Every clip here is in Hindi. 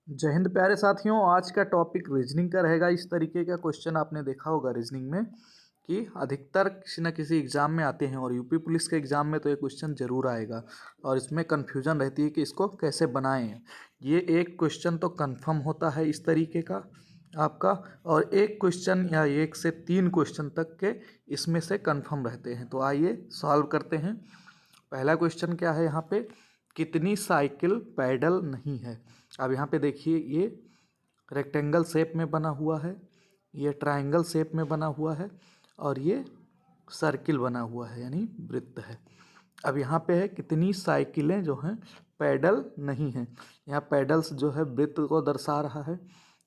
जय हिंद प्यारे साथियों। आज का टॉपिक रीजनिंग का रहेगा। इस तरीके का क्वेश्चन आपने देखा होगा रीजनिंग में कि अधिकतर किसी न किसी एग्ज़ाम में आते हैं और यूपी पुलिस के एग्ज़ाम में तो ये क्वेश्चन ज़रूर आएगा और इसमें कन्फ्यूजन रहती है कि इसको कैसे बनाएं। ये एक क्वेश्चन तो कंफर्म होता है इस तरीके का आपका, और एक क्वेश्चन या एक से तीन क्वेश्चन तक के इसमें से कंफर्म रहते हैं। तो आइए सॉल्व करते हैं। पहला क्वेश्चन क्या है यहाँ पे, कितनी साइकिल पैडल नहीं है। अब यहाँ पे देखिए, ये रेक्टेंगल शेप में बना हुआ है, ये ट्रायंगल शेप में बना हुआ है और ये सर्किल बना हुआ है यानी वृत्त है। अब यहाँ पे है कितनी साइकिलें जो हैं पैडल नहीं हैं। यहाँ पैडल्स जो है वृत्त को दर्शा रहा है,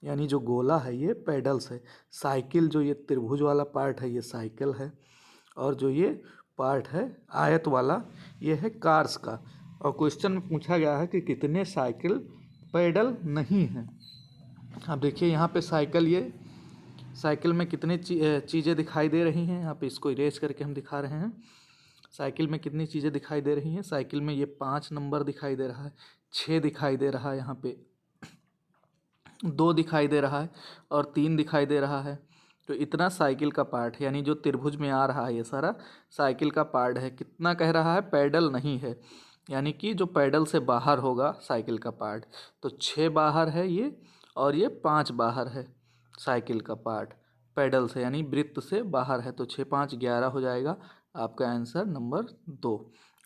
यानी जो गोला है ये पैडल्स है। साइकिल जो ये त्रिभुज वाला पार्ट है ये साइकिल है, और जो ये पार्ट है आयत वाला ये है कार्स का। और क्वेश्चन में पूछा गया है कि कितने साइकिल पैडल नहीं हैं। अब देखिए यहाँ पे साइकिल, ये साइकिल में कितनी चीज़ें दिखाई दे रही हैं। यहाँ पे इसको इरेज करके हम दिखा रहे हैं। साइकिल में कितनी चीज़ें दिखाई दे रही हैं। साइकिल में ये 5 नंबर दिखाई दे रहा है, 6 दिखाई दे रहा है, यहाँ पे 2 दिखाई दे रहा है और 3 दिखाई दे रहा है। तो इतना साइकिल का पार्ट है, यानी जो त्रिभुज में आ रहा है ये सारा साइकिल का पार्ट है। कितना कह रहा है, पैडल नहीं है, यानी कि जो पैडल से बाहर होगा साइकिल का पार्ट। तो 6 बाहर है ये और ये 5 बाहर है साइकिल का पार्ट पैडल से, यानी वृत्त से बाहर है। तो 6 5 11 हो जाएगा आपका आंसर नंबर 2,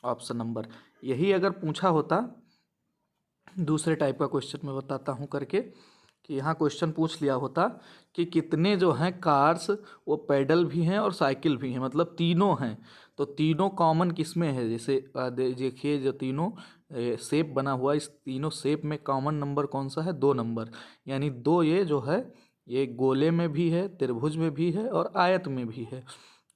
ऑप्शन नंबर। यही अगर पूछा होता दूसरे टाइप का क्वेश्चन मैं बताता हूँ करके, कि यहाँ क्वेश्चन पूछ लिया होता कि कितने जो हैं कार्स वो पैडल भी हैं और साइकिल भी हैं, मतलब तीनों हैं। तो तीनों कॉमन किस में है, जैसे देखिए जो तीनों शेप बना हुआ, इस तीनों शेप में कॉमन नंबर कौन सा है, 2 नंबर। यानी 2 ये जो है ये गोले में भी है, त्रिभुज में भी है और आयत में भी है।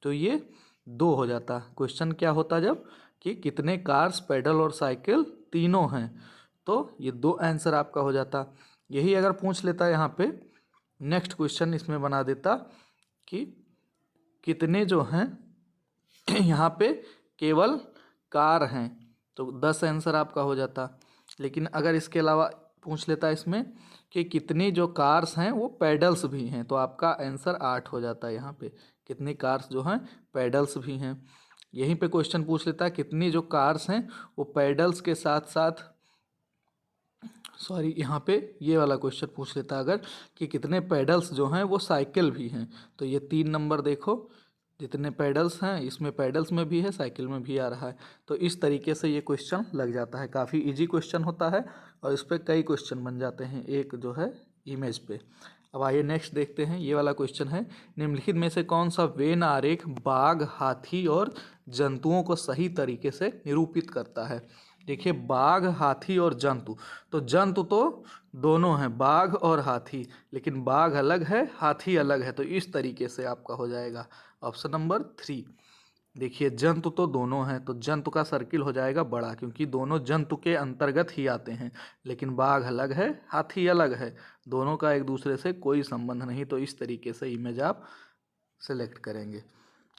तो ये 2 हो जाता। क्वेश्चन क्या होता जब कि कितने कार्स पैडल और साइकिल तीनों हैं, तो ये 2 आंसर आपका हो जाता। यही अगर पूछ लेता यहाँ पे नेक्स्ट क्वेश्चन इसमें बना देता कि कितने जो हैं यहाँ पे केवल कार हैं, तो 10 आंसर आपका हो जाता। लेकिन अगर इसके अलावा पूछ लेता इसमें कि कितनी जो कार्स हैं वो पैडल्स भी हैं, तो आपका आंसर 8 हो जाता है। यहाँ पे कितनी कार्स जो हैं पैडल्स भी हैं। यहीं पे क्वेश्चन पूछ लेता है कितनी जो कार्स हैं वो पैडल्स के साथ साथ, सॉरी यहाँ पे ये वाला क्वेश्चन पूछ लेता अगर कि कितने पैडल्स जो हैं वो साइकिल भी हैं। तो ये 3 नंबर देखो, जितने पैडल्स हैं इसमें पैडल्स में भी है, साइकिल में भी आ रहा है। तो इस तरीके से ये क्वेश्चन लग जाता है। काफ़ी इजी क्वेश्चन होता है और इस पर कई क्वेश्चन बन जाते हैं एक जो है इमेज पे। अब आइए नेक्स्ट देखते हैं। ये वाला क्वेश्चन है, निम्नलिखित में से कौन सा वेन आरेख बाघ, हाथी और जंतुओं को सही तरीके से निरूपित करता है। देखिए बाघ, हाथी और जंतु, तो जंतु तो दोनों हैं, बाघ और हाथी, लेकिन बाघ अलग है हाथी अलग है। तो इस तरीके से आपका हो जाएगा ऑप्शन नंबर 3। देखिए जंतु तो दोनों हैं, तो जंतु का सर्किल हो जाएगा बड़ा, क्योंकि दोनों जंतु के अंतर्गत ही आते हैं। लेकिन बाघ अलग है हाथी अलग है, दोनों का एक दूसरे से कोई संबंध नहीं। तो इस तरीके से इमेज आप सेलेक्ट करेंगे।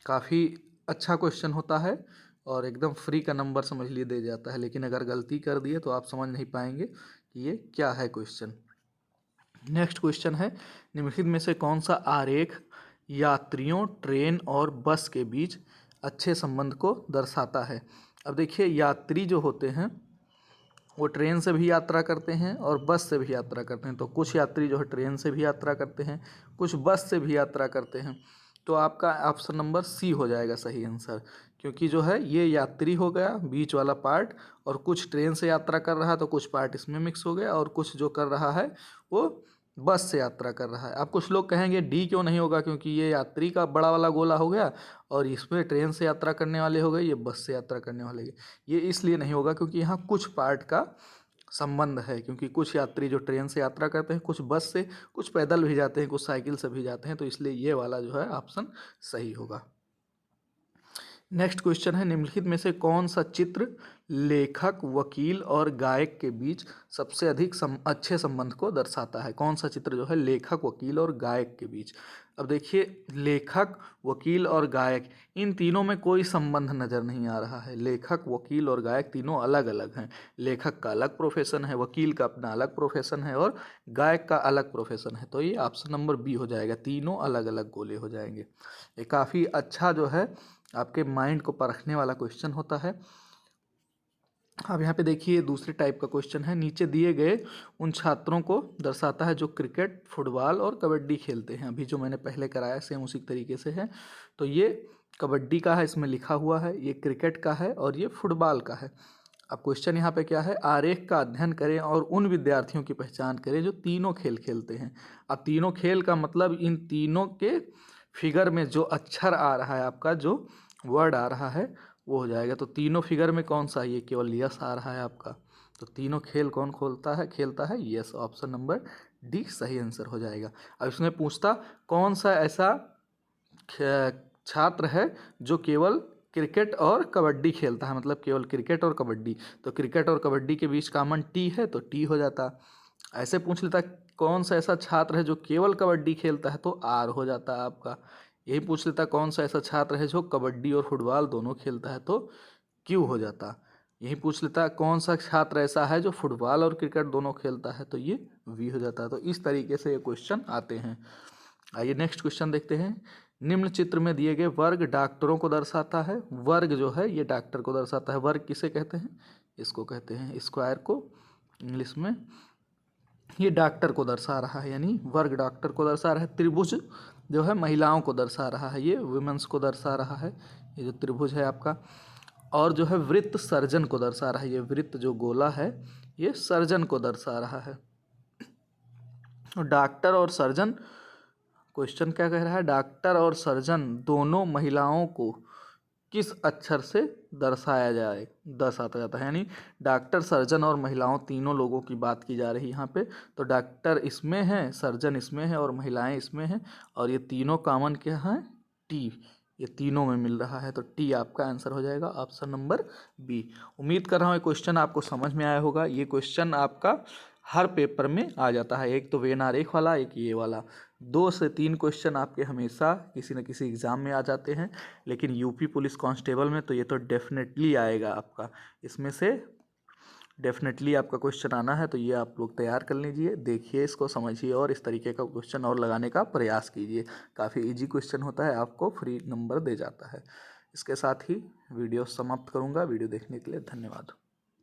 काफ़ी अच्छा क्वेश्चन होता है और एकदम फ्री का नंबर समझ लिए दे जाता है। लेकिन अगर गलती कर दिए तो आप समझ नहीं पाएंगे कि ये क्या है क्वेश्चन। नेक्स्ट क्वेश्चन है, निम्नलिखित में से कौन सा आरेख यात्रियों, ट्रेन और बस के बीच अच्छे संबंध को दर्शाता है। अब देखिए यात्री जो होते हैं वो ट्रेन से भी यात्रा करते हैं और बस से भी यात्रा करते हैं। तो कुछ यात्री जो है ट्रेन से भी यात्रा करते हैं, कुछ बस से भी यात्रा करते हैं। तो आपका ऑप्शन नंबर सी हो जाएगा सही आंसर, क्योंकि जो है ये यात्री हो गया बीच वाला पार्ट, और कुछ ट्रेन से यात्रा कर रहा है तो कुछ पार्ट इसमें मिक्स हो गया, और कुछ जो कर रहा है वो बस से यात्रा कर रहा है। अब कुछ लोग कहेंगे डी क्यों नहीं होगा, क्योंकि ये यात्री का बड़ा वाला गोला हो गया और इसमें ट्रेन से यात्रा करने वाले हो गए, ये बस से यात्रा करने वाले। ये इसलिए नहीं होगा क्योंकि यहाँ कुछ पार्ट का संबंध है, क्योंकि कुछ यात्री जो ट्रेन से यात्रा करते हैं, कुछ बस से, कुछ पैदल भी जाते हैं, कुछ साइकिल से भी जाते हैं। तो इसलिए ये वाला जो है ऑप्शन सही होगा। नेक्स्ट क्वेश्चन है, निम्नलिखित में से कौन सा चित्र लेखक, वकील और गायक के बीच सबसे अधिक अच्छे संबंध को दर्शाता है? कौन सा चित्र जो है लेखक, वकील और गायक के बीच? अब देखिए, लेखक, वकील और गायक, इन तीनों में कोई संबंध नज़र नहीं आ रहा है। लेखक, वकील और गायक तीनों अलग अलग हैं। लेखक का अलग प्रोफेशन है, वकील का अपना अलग प्रोफेशन है और गायक का अलग प्रोफेशन है। तो ये ऑप्शन नंबर बी हो जाएगा, तीनों अलग अलग गोले हो जाएंगे। ये काफ़ी अच्छा जो है आपके माइंड को परखने वाला क्वेश्चन होता है। अब यहाँ पे देखिए दूसरे टाइप का क्वेश्चन है, नीचे दिए गए उन छात्रों को दर्शाता है जो क्रिकेट, फुटबॉल और कबड्डी खेलते हैं। अभी जो मैंने पहले कराया सेम उसी तरीके से है। तो ये कबड्डी का है, इसमें लिखा हुआ है, ये क्रिकेट का है और ये फुटबॉल का है। अब क्वेश्चन यहाँ पे क्या है, आरेख का अध्ययन करें और उन विद्यार्थियों की पहचान करें जो तीनों खेल खेलते हैं। अब तीनों खेल का मतलब इन तीनों के फिगर में जो अक्षर आ रहा है, आपका जो वर्ड आ रहा है वो हो जाएगा। तो तीनों फिगर में कौन सा, ये केवल यस आ रहा है आपका। तो तीनों खेल कौन खेलता है यस। ऑप्शन नंबर डी सही आंसर हो जाएगा। अब इसमें पूछता कौन सा ऐसा छात्र है जो केवल क्रिकेट और कबड्डी खेलता है, मतलब केवल क्रिकेट और कबड्डी। तो क्रिकेट और कबड्डी के बीच कॉमन टी है तो टी हो जाता। ऐसे पूछ लेता कौन सा ऐसा छात्र है जो केवल कबड्डी खेलता है तो आर हो जाता है आपका। यही पूछ लेता कौन सा ऐसा छात्र है जो कबड्डी और फुटबॉल दोनों खेलता है तो क्यू हो जाता। यही पूछ लेता कौन सा छात्र ऐसा है जो फुटबॉल और क्रिकेट दोनों खेलता है तो ये वी हो जाता है। तो इस तरीके से ये क्वेश्चन आते हैं। आइए नेक्स्ट क्वेश्चन देखते हैं। निम्न चित्र में दिए गए वर्ग डॉक्टरों को दर्शाता है। वर्ग जो है ये डॉक्टर को दर्शाता है। वर्ग किसे कहते हैं, इसको कहते हैं स्क्वायर को इंग्लिश में। ये डॉक्टर को दर्शा रहा है, यानी वर्ग डॉक्टर को दर्शा रहा है। त्रिभुज जो है महिलाओं को दर्शा रहा है, ये वुमेन्स को दर्शा रहा है, ये जो त्रिभुज है आपका। और जो है वृत्त सर्जन को दर्शा रहा है, ये वृत्त जो गोला है ये सर्जन को दर्शा रहा है। डॉक्टर और सर्जन, क्वेश्चन क्या कह रहा है, डॉक्टर और सर्जन दोनों महिलाओं को किस अक्षर से दर्शाता जाता है। यानी डॉक्टर, सर्जन और महिलाओं तीनों लोगों की बात की जा रही है यहाँ पे। तो डॉक्टर इसमें है, सर्जन इसमें है और महिलाएं इसमें हैं। और ये तीनों कॉमन क्या है, टी, ये तीनों में मिल रहा है। तो टी आपका आंसर हो जाएगा, ऑप्शन नंबर बी। उम्मीद कर रहा हूँ ये क्वेश्चन आपको समझ में आया होगा। ये क्वेश्चन आपका हर पेपर में आ जाता है, एक तो वेन आरेख वाला, एक ये वाला। 2 से 3 क्वेश्चन आपके हमेशा किसी न किसी एग्ज़ाम में आ जाते हैं। लेकिन यूपी पुलिस कांस्टेबल में तो ये तो डेफिनेटली आएगा आपका, इसमें से डेफिनेटली आपका क्वेश्चन आना है। तो ये आप लोग तैयार कर लीजिए, देखिए इसको, समझिए और इस तरीके का क्वेश्चन और लगाने का प्रयास कीजिए। काफ़ी इजी क्वेश्चन होता है, आपको फ्री नंबर दे जाता है। इसके साथ ही वीडियो समाप्त करूँगा। वीडियो देखने के लिए धन्यवाद।